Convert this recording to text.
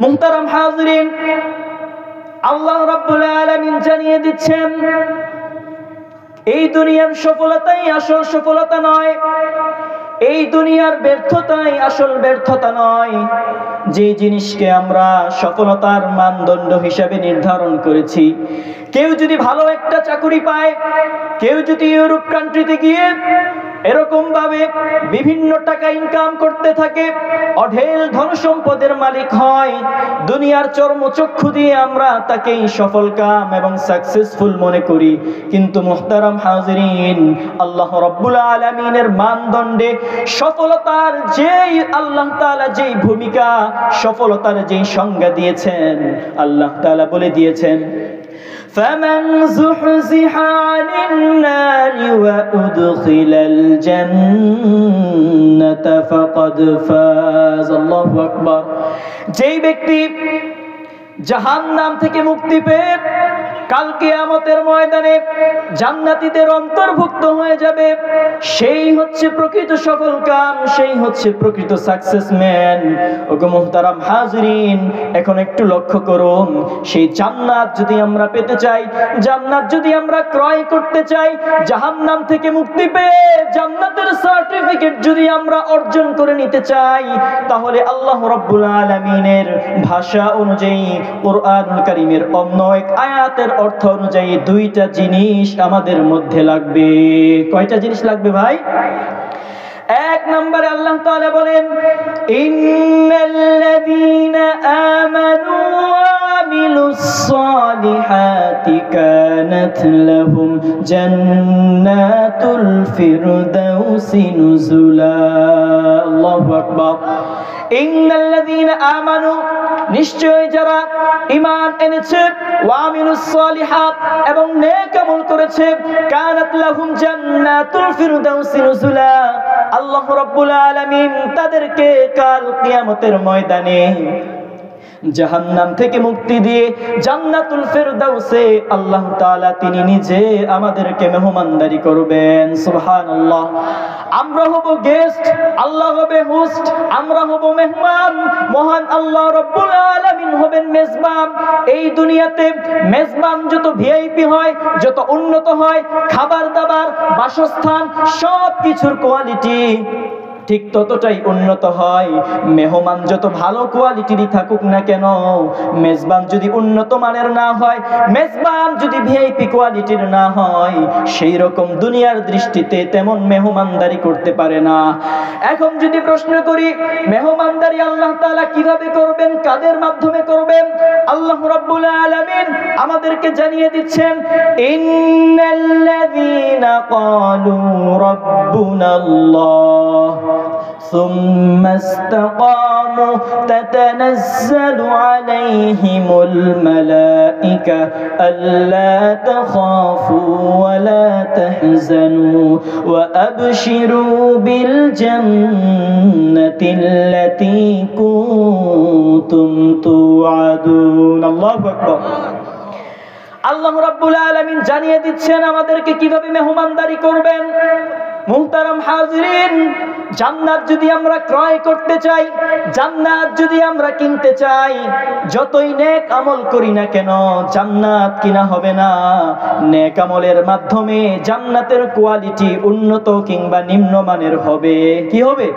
মুহতারাম হাজিরিন, আল্লাহ রাব্বুল আলামিন জানিয়ে দিচ্ছেন এই দুনিয়ার সফলতাই আসল সফলতা নয়, এই দুনিয়ার ব্যর্থতাই আসল ব্যর্থতা নয়। যে জিনিসকে আমরা সফলতার মানদণ্ড হিসাবে নির্ধারণ করেছি, কেউ যদি ভালো একটা চাকরি পায়, কেউ যদি ইউরোপ কান্ট্রিতে গিয়ে এরকম ভাবে বিভিন্ন টাকা ইনকাম করতে থাকে, অঢেল ধন সম্পদের মালিক হয়, দুনিয়ার চর্মচক্ষু দিয়ে আমরা তাকেই সফলকাম এবং সাকসেসফুল মনে করি। কিন্তু মুহতারাম হাজিরিন, আল্লাহ রাব্বুল আলামিনের মানদণ্ডে সফলতার যেই আল্লাহ তাআলা যেই ভূমিকা, সফলতার যেই সংজ্ঞা দিয়েছেন, আল্লাহ তাআলা বলে দিয়েছেন فمن زحزح عن النار وأدخل الجنة فقد فاز। الله أكبر। যেই ব্যক্তি জাহান্নাম থেকে মুক্তি পেয়ে কাল কিয়ামতের ময়দানে জান্নাতীদের অন্তর্ভুক্ত হয়ে যাবে, সেই হচ্ছে প্রকৃত সফলকাম, সেই হচ্ছে প্রকৃত সাকসেসম্যান। ওগো মুহতারাম হাজিরিন, এখন একটু লক্ষ্য করুন, সেই জান্নাত যদি আমরা পেতে চাই, জান্নাত যদি আমরা ক্রয় করতে চাই, জাহান্নাম থেকে মুক্তি পেয়ে জান্নাতের সার্টিফিকেট যদি আমরা অর্জন করে নিতে চাই, তাহলে আল্লাহ রাব্বুল আলামিনের ভাষা অনুযায়ী কুরআনুল কারীমের অন্য এক আয়াতের অর্থ অনুযায়ী দুইটা জিনিস আমাদের মধ্যে লাগবে। কয়টা জিনিস লাগবে ভাই? এক নম্বরে আল্লাহ তাআলা বলেন, ইন্নাল্লাযীনা আমানু ওয়া আমিলুস সালিহাতি কানাত লাহুম জান্নাতুল ফিরদাউসি নুজুলা। আল্লাহু আকবার। ইন্নাল্লাযীনা আমানু, নিশ্চয় যারা ঈমান এনেছে, ওয়া আমিলুস সালিহাত, এবং নেক আমল করেছে, কানাত লাহুম জান্নাতুল ফিরদাউসি নুজুলা, আল্লাহ রাব্বুল আলামিন তাদেরকে কাল কিয়ামতের ময়দানে জাহান্নাম থেকে মুক্তি দিয়ে জান্নাতুল ফেরদাউসে আল্লাহ তাআলা তিনি নিজে আমাদেরকে মেহমানদারি করবেন। সুবহানাল্লাহ। আমরা হব গেস্ট, আল্লাহ হবে হোস্ট, আমরা হব মেহমান, মহান আল্লাহ রাব্বুল আলামিন হবেন মেজবান। এই দুনিয়াতে মেজবান যত ভিআইপি হয়, যত উন্নত হয়, খাবার দাবার, বাসস্থান, সব কিছুর কোয়ালিটি ঠিক ততটাই উন্নত হয়। মেহমান যত ভালো কোয়ালিটিরই থাকুক না কেন, মেজবান যদি উন্নত মানের না হয়, মেজবান যদি ভিআইপি কোয়ালিটির না হয়, সেই রকম দুনিয়ার দৃষ্টিতে তেমন মেহমানদারি করতে পারে না। এখন যদি প্রশ্ন করি, মেহমানদারি আল্লাহ তাআলা কিভাবে করবেন, কাদের মাধ্যমে করবেন? আল্লাহ রাব্বুল আলামিন আমাদেরকে জানিয়ে দিচ্ছেন, ইন্নাল্লাযীনা ক্বালু রাব্বুনাল্লাহ ثم استقاموا تتنزل عليهم الملائكة ألا تخافوا ولا تحزنوا وأبشروا بالجنة التي كنتم توعدون। الله أكبر। আল্লাহ রাব্বুল আলামিন জানিয়ে দিচ্ছেন আমাদেরকে কিভাবে মেহমানদারি করবেন। মুহতারাম হাজিরিন, জান্নাত যদি আমরা ক্রয় করতে চাই, জান্নাত যদি আমরা কিনতে চাই, যতই নেক আমল করি না কেন, জান্নাত কিনা হবে না। নেক আমলের মাধ্যমে জান্নাতের কোয়ালিটি উন্নত কিংবা নিম্নমানের হবে। কি হবে?